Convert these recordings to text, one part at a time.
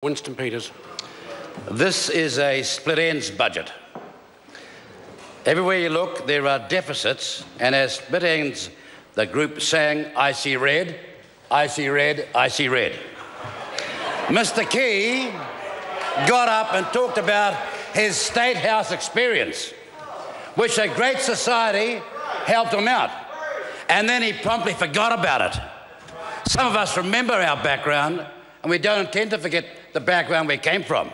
Winston Peters. This is a split-ends budget. Everywhere you look, there are deficits, and as split ends, the group sang, "I see red, I see red, I see red." Mr. Key got up and talked about his State House experience, which a great society helped him out, and then he promptly forgot about it. Some of us remember our background, and we don't intend to forget the background we came from.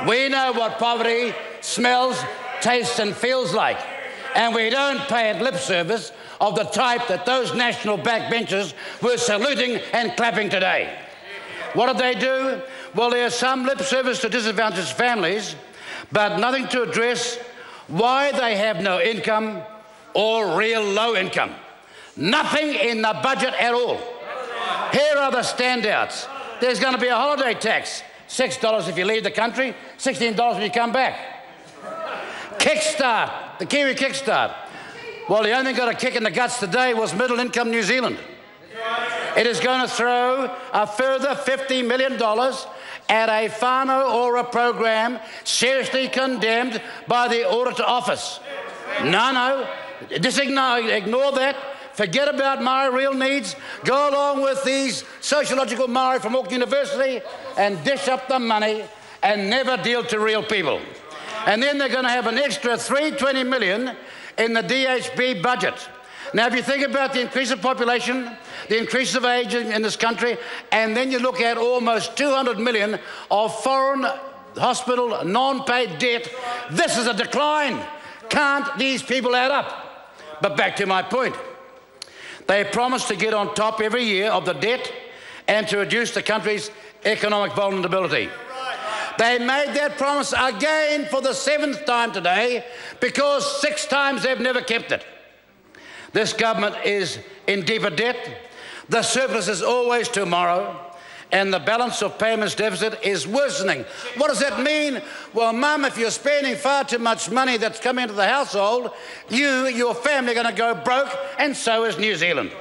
We know what poverty smells, tastes and feels like, and we don't pay it lip service of the type that those national backbenchers were saluting and clapping today. What did they do? Well, there's some lip service to disadvantaged families, but nothing to address why they have no income or real low income. Nothing in the budget at all. Here are the standouts. There's going to be a holiday tax, $6 if you leave the country, $16 when you come back. Kickstart, the Kiwi Kickstart. Well, the only thing got a kick in the guts today was middle income New Zealand. It is going to throw a further $50 million at a whānau ora program seriously condemned by the Auditor Office. No, ignore that. Forget about Maori real needs. Go along with these sociological Maori from Auckland University and dish up the money and never deal to real people. And then they're going to have an extra $320 million in the DHB budget. Now, if you think about the increase of population, the increase of age in this country, and then you look at almost $200 million of foreign hospital non-paid debt, this is a decline. Can't these people add up? But back to my point. They promised to get on top every year of the debt and to reduce the country's economic vulnerability. They made that promise again for the 7th time today because 6 times they've never kept it. This government is in deeper debt. The surplus is always tomorrow, and the balance of payments deficit is worsening. What does that mean? Well, Mum, if you're spending far too much money that's coming into the household, your family are going to go broke, and so is New Zealand.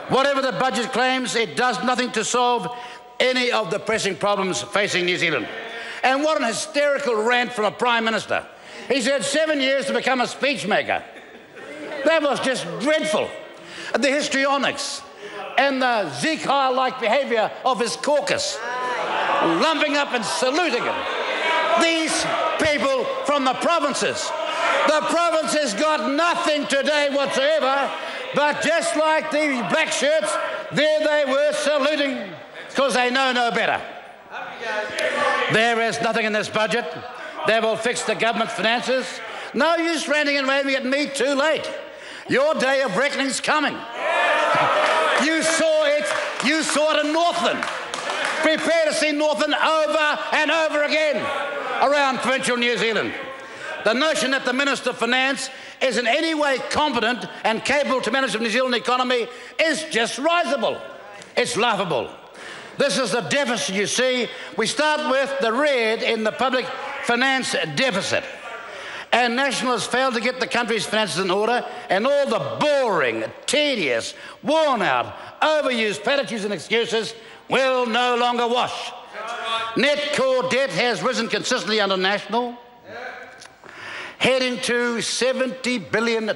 Whatever the budget claims, it does nothing to solve any of the pressing problems facing New Zealand. And what an hysterical rant from a Prime Minister. He's had 7 years to become a speechmaker. That was just dreadful. The histrionics and the Zeke Heil-like behaviour of his caucus, lumping up and saluting him. These people from the provinces. The provinces got nothing today whatsoever, but just like the black shirts, there they were saluting because they know no better. There is nothing in this budget that will fix the government's finances. No use ranting and raving at me, too late. Your day of reckoning's coming. You saw it in Northland. Prepare to see Northland over and over again around provincial New Zealand. The notion that the Minister of Finance is in any way competent and capable to manage the New Zealand economy is just risible. It's laughable. This is the deficit you see. We start with the red in the public finance deficit. And Nationalists failed to get the country's finances in order, and all the boring, tedious, worn-out, overused platitudes and excuses will no longer wash. Net core debt has risen consistently under National, heading to $70 billion.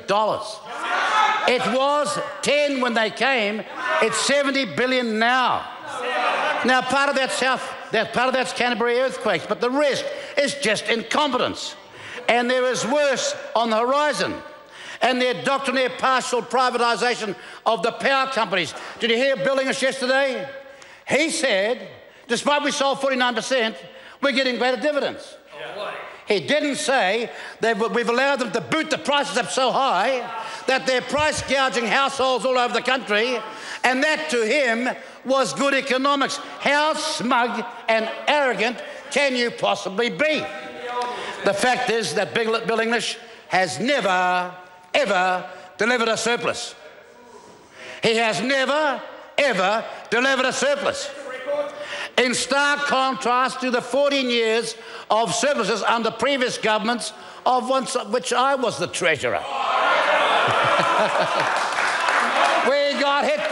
It was 10 when they came. It's 70 billion now. Now, part of that's Canterbury earthquakes, but the rest is just incompetence. And there is worse on the horizon. And their doctrinaire partial privatisation of the power companies. Did you hear Bill English yesterday? He said, despite we sold 49%, we're getting greater dividends. Yeah. He didn't say that we've allowed them to boot the prices up so high that they're price gouging households all over the country, and that to him was good economics. How smug and arrogant can you possibly be? The fact is that Bill English has never, ever delivered a surplus. He has never, ever delivered a surplus. In stark contrast to the 14 years of surpluses under previous governments, of which I was the treasurer. We got hit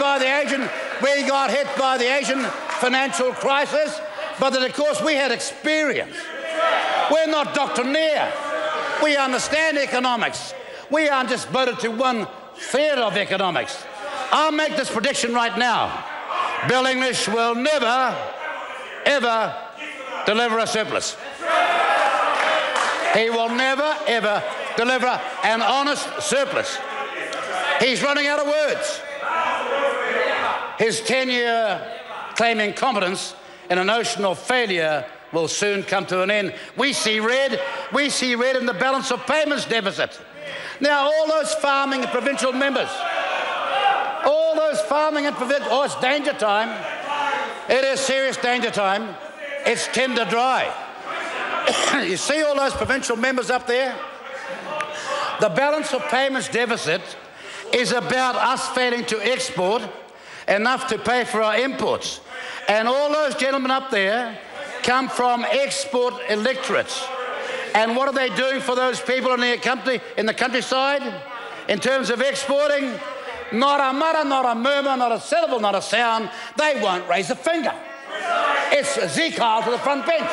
by the Asian financial crisis. but that, of course, we had experience. We're not doctrinaire. We understand economics. We aren't just voted to one theatre of economics. I'll make this prediction right now. Bill English will never, ever deliver a surplus. He will never, ever deliver an honest surplus. He's running out of words. His tenure claiming competence in a notion of failure will soon come to an end. We see red in the balance of payments deficit. Now, all those farming and provincial members, oh, it's danger time. It is serious danger time. It's tender dry. You see all those provincial members up there? The balance of payments deficit is about us failing to export enough to pay for our imports. And all those gentlemen up there come from export electorates. And what are they doing for those people in the countryside in terms of exporting? Not a mutter, not a murmur, not a syllable, not a sound. They won't raise a finger. It's Zekile to the front bench.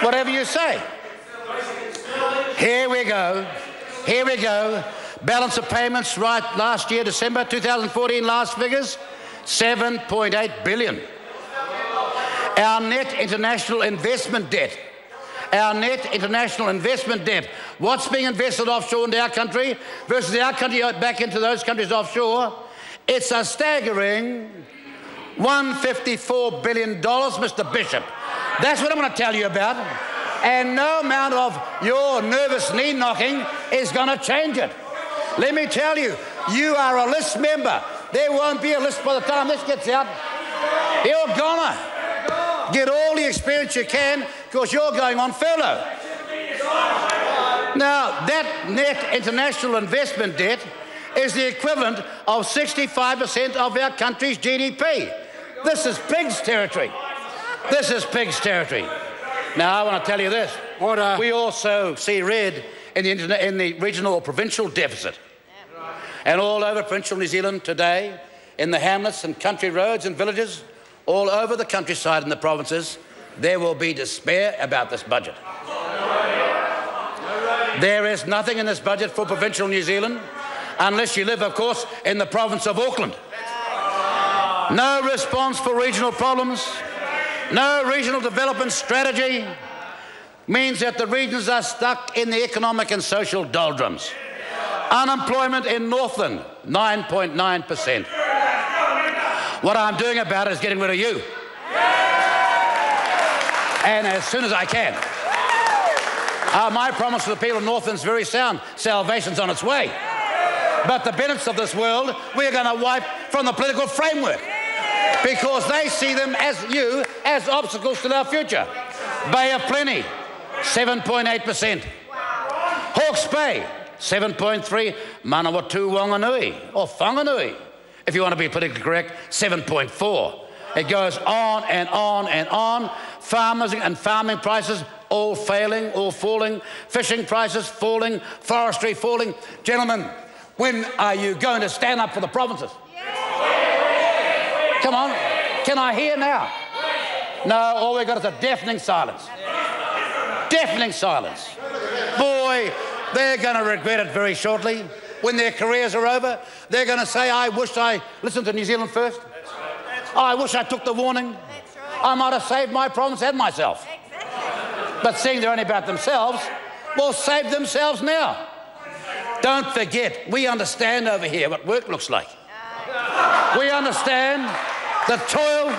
Whatever you say. Here we go. Here we go. Balance of payments right last year, December 2014, last figures, 7.8 billion. Our net international investment debt. What's being invested offshore into our country versus our country back into those countries offshore? It's a staggering $154 billion, Mr. Bishop. That's what I'm going to tell you about. And no amount of your nervous knee knocking is going to change it. Let me tell you, you are a list member. There won't be a list by the time this gets out. You're gonna get all the experience you can because you're going on furlough. Now, that net international investment debt is the equivalent of 65% of our country's GDP. This is pig's territory. This is pig's territory. Now, I want to tell you this. We also see red in the regional or provincial deficit. And all over provincial New Zealand today, in the hamlets and country roads and villages, all over the countryside and the provinces, there will be despair about this budget. There is nothing in this budget for provincial New Zealand, unless you live, of course, in the province of Auckland. No response for regional problems, no regional development strategy, means that the regions are stuck in the economic and social doldrums. Unemployment in Northland, 9.9%. What I'm doing about it is getting rid of you. And as soon as I can. My promise to the people of Northland is very sound. Salvation's on its way. But the benefits of this world, we're going to wipe from the political framework because they see them as obstacles to our future. Bay of Plenty, 7.8%. Hawke's Bay, 7.3%. Manawatu Wanganui, or Whanganui, if you want to be politically correct, 7.4%. It goes on and on and on. Farmers and farming prices all failing, all falling. Fishing prices falling, forestry falling. Gentlemen, when are you going to stand up for the provinces? Come on, can I hear now? No, all we've got is a deafening silence. Deafening silence. Boy, they're going to regret it very shortly. When their careers are over, they're going to say, I wish I listened to New Zealand first. I wish I took the warning. I might have saved my province and myself. But seeing they're only about themselves, well, save themselves now. Don't forget, we understand over here what work looks like. We understand the toil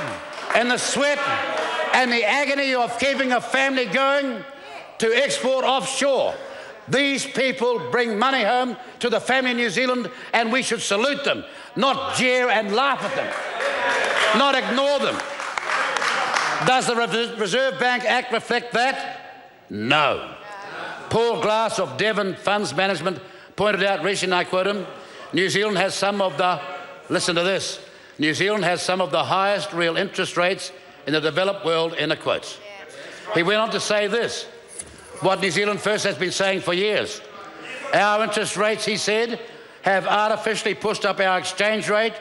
and the sweat and the agony of keeping a family going to export offshore. These people bring money home to the family in New Zealand, and we should salute them, not jeer and laugh at them, not ignore them. Does the Reserve Bank Act reflect that? No. Paul Glass of Devon Funds Management pointed out recently, I quote him, New Zealand has some of the, listen to this, New Zealand has some of the highest real interest rates in the developed world, end of quotes. He went on to say this, what New Zealand First has been saying for years. Our interest rates, he said, have artificially pushed up our exchange rate,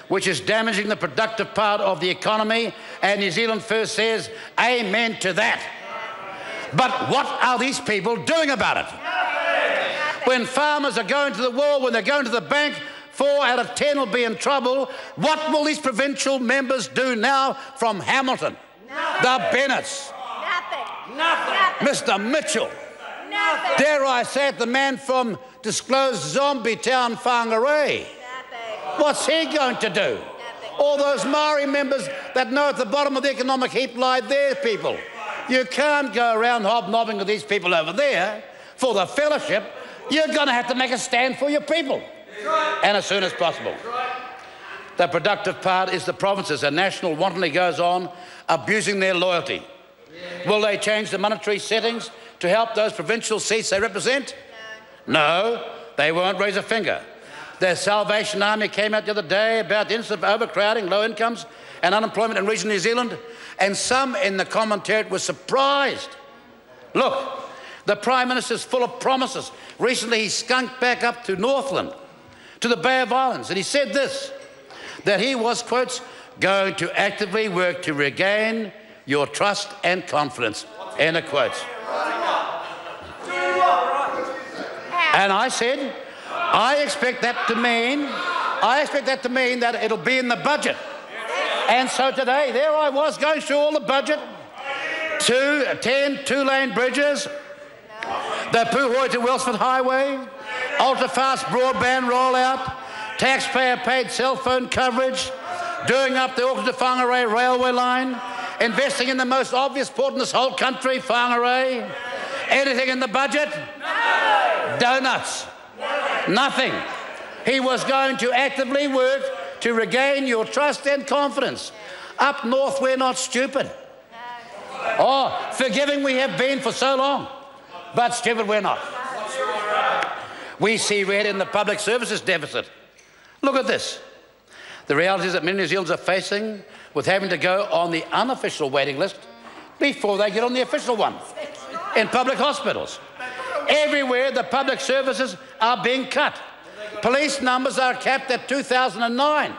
which is damaging the productive part of the economy, and New Zealand First says amen to that. But what are these people doing about it? When farmers are going to the wall, when they're going to the bank, 4 out of 10 will be in trouble. What will these provincial members do now from Hamilton? Nothing. The Bennetts. Nothing. Mr. Mitchell. Nothing. Dare I say it, the man from disclosed zombie town Whangarei. What's he going to do? Nothing. All those Maori members that know at the bottom of the economic heap lie there, people. You can't go around hobnobbing with these people over there for the fellowship. You're going to have to make a stand for your people, and as soon as possible. The productive part is the provinces, and National wantonly goes on abusing their loyalty. Will they change the monetary settings to help those provincial seats they represent? No, they won't raise a finger. The Salvation Army came out the other day about the incident of overcrowding, low incomes and unemployment in regional New Zealand, and some in the commentary were surprised. Look, the Prime Minister's full of promises. Recently he skunked back up to Northland, to the Bay of Islands, and he said this, that he was, quotes, going to actively work to regain your trust and confidence, end of quotes. And I said, I expect that to mean that it'll be in the budget. And so today, there I was going through all the budget, 10 two-lane bridges, the Puhoi to Wellsford Highway, ultra-fast broadband rollout, taxpayer-paid cell phone coverage, doing up the Auckland to Whangarei railway line, investing in the most obvious port in this whole country, Whangarei. Anything in the budget? No. Donuts. Nothing. He was going to actively work to regain your trust and confidence. Up north, we're not stupid. Oh, forgiving we have been for so long, but stupid we're not. We see red in the public services deficit. Look at this. The reality is that many New Zealanders are facing with having to go on the unofficial waiting list before they get on the official one in public hospitals. Everywhere the public services are being cut. Police numbers are capped at 2009,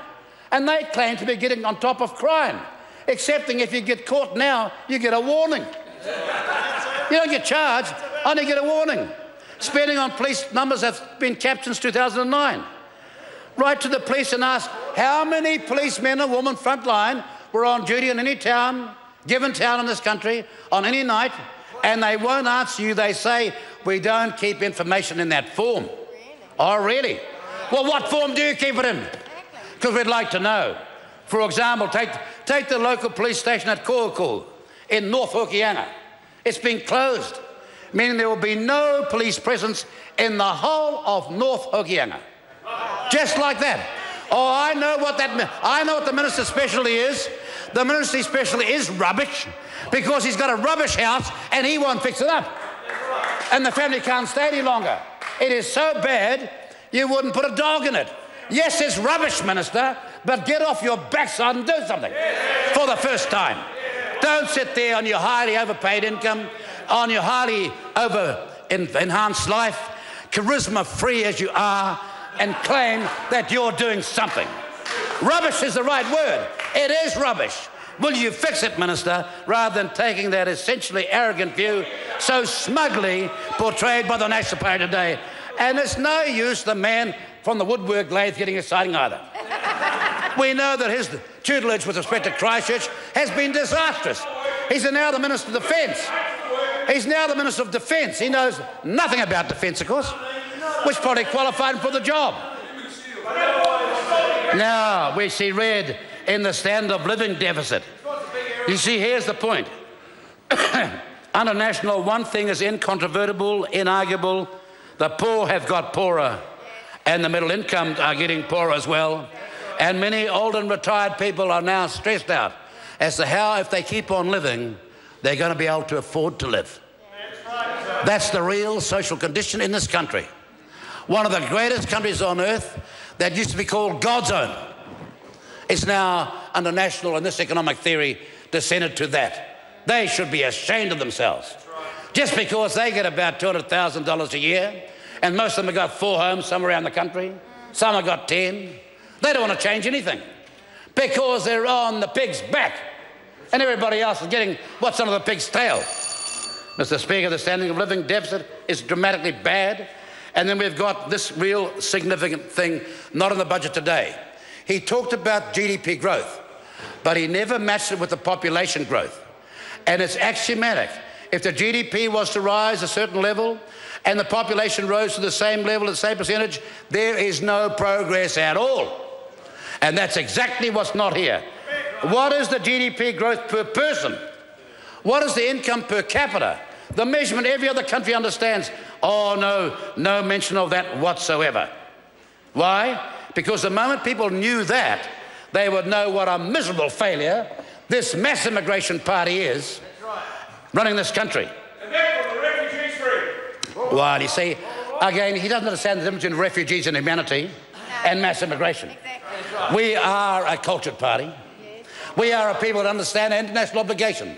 and they claim to be getting on top of crime, excepting if you get caught now, you get a warning. You don't get charged, only get a warning. Spending on police numbers have been capped since 2009. Write to the police and ask how many policemen and women frontline were on duty in any town, given town in this country, on any night, and they won't answer you. They say, we don't keep information in that form. Really? Oh, really? Well, what form do you keep it in? Because we'd like to know. For example, take the local police station at Ko'oko in North Hokianga. It's been closed, meaning there will be no police presence in the whole of North Hokianga. Just like that. Oh, I know what that means. I know what the minister's specialty is. The minister's specialty is rubbish, because he's got a rubbish house and he won't fix it up. And the family can't stay any longer. It is so bad, you wouldn't put a dog in it. Yes, it's rubbish, Minister, but get off your backside and do something for the first time. Don't sit there on your highly overpaid income, on your highly enhanced life, charisma-free as you are, and claim that you're doing something. Rubbish is the right word. It is rubbish. Will you fix it, Minister, rather than taking that essentially arrogant view so smugly portrayed by the National Party today? And it's no use the man from the woodwork lathe getting exciting either. We know that his tutelage with respect to Christchurch has been disastrous. He's now the Minister of Defence. He's now the Minister of Defence. He knows nothing about defence, of course, which probably qualified him for the job. Now we see red in the standard of living deficit. You see, here's the point. Under National, one thing is incontrovertible, inarguable. The poor have got poorer, and the middle income are getting poorer as well. And many old and retired people are now stressed out as to how, if they keep on living, they're going to be able to afford to live. That's the real social condition in this country. One of the greatest countries on earth that used to be called God's own is now, under National and this economic theory, descended to that. They should be ashamed of themselves. Just because they get about $200,000 a year, and most of them have got 4 homes somewhere around the country, some have got 10. They don't want to change anything. because they're on the pig's back, and everybody else is getting what's under the pig's tail. Mr. Speaker, the standard of living deficit is dramatically bad, and then we've got this real significant thing not in the budget today. He talked about GDP growth, but he never matched it with the population growth. And it's axiomatic. If the GDP was to rise a certain level and the population rose to the same level, the same percentage, there is no progress at all. And that's exactly what's not here. What is the GDP growth per person? What is the income per capita? The measurement every other country understands. Oh, no mention of that whatsoever. Why? Because the moment people knew that, they would know what a miserable failure this mass immigration party is running this country. And therefore the refugees free. Well, you see, again, he doesn't understand the difference between refugees and humanity and mass immigration. Exactly. We are a cultured party. We are a people that understand international obligation.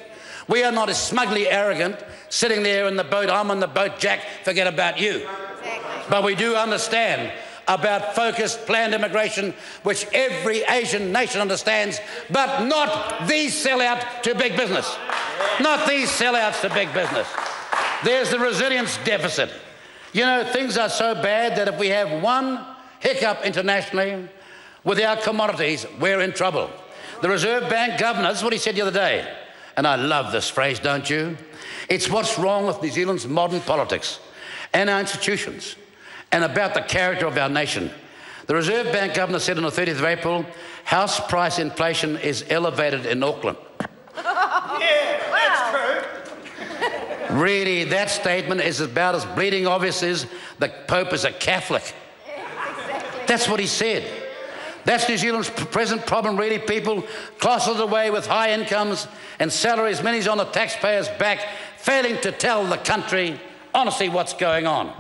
We are not as smugly arrogant, sitting there in the boat, I'm on the boat, Jack, forget about you. Exactly. But we do understand about focused, planned immigration, which every Asian nation understands, but not these sellouts to big business. Not these sellouts to big business. There's the resilience deficit. You know, things are so bad that if we have one hiccup internationally with our commodities, we're in trouble. The Reserve Bank governor, this is what he said the other day, and I love this phrase, don't you? It's what's wrong with New Zealand's modern politics and our institutions and about the character of our nation. The Reserve Bank governor said on the 30th of April, house price inflation is elevated in Auckland. Yeah, that's true. Really, that statement is about as bleeding obvious as the Pope is a Catholic. Exactly. That's what he said. That's New Zealand's present problem, really, people closeted away with high incomes and salaries, many's on the taxpayers' back, failing to tell the country honestly what's going on.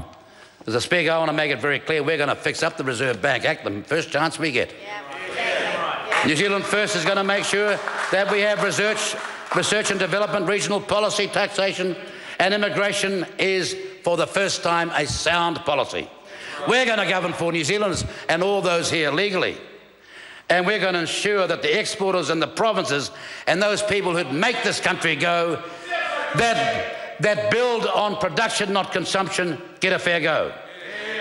As a Speaker, I want to make it very clear, we're going to fix up the Reserve Bank Act the first chance we get. Yeah. New Zealand First is going to make sure that we have research and development, regional policy, taxation, and immigration is, for the first time, a sound policy. We're going to govern for New Zealanders and all those here legally. And we're going to ensure that the exporters and the provinces and those people who make this country go, that build on production, not consumption, get a fair go.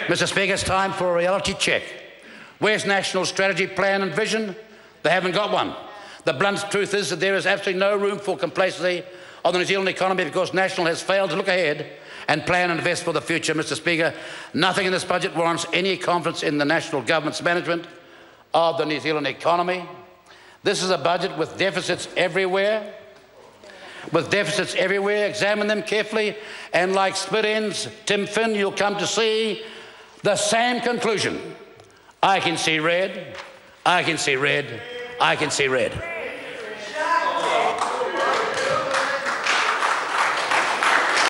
Mr. Speaker, it's time for a reality check. Where's national strategy, plan and vision? They haven't got one. The blunt truth is that there is absolutely no room for complacency of the New Zealand economy because National has failed to look ahead and plan and invest for the future. Mr. Speaker, nothing in this budget warrants any confidence in the national government's management of the New Zealand economy. This is a budget with deficits everywhere. Examine them carefully, and like split ends, Tim Finn, you'll come to see the same conclusion. I can see red, I can see red, I can see red.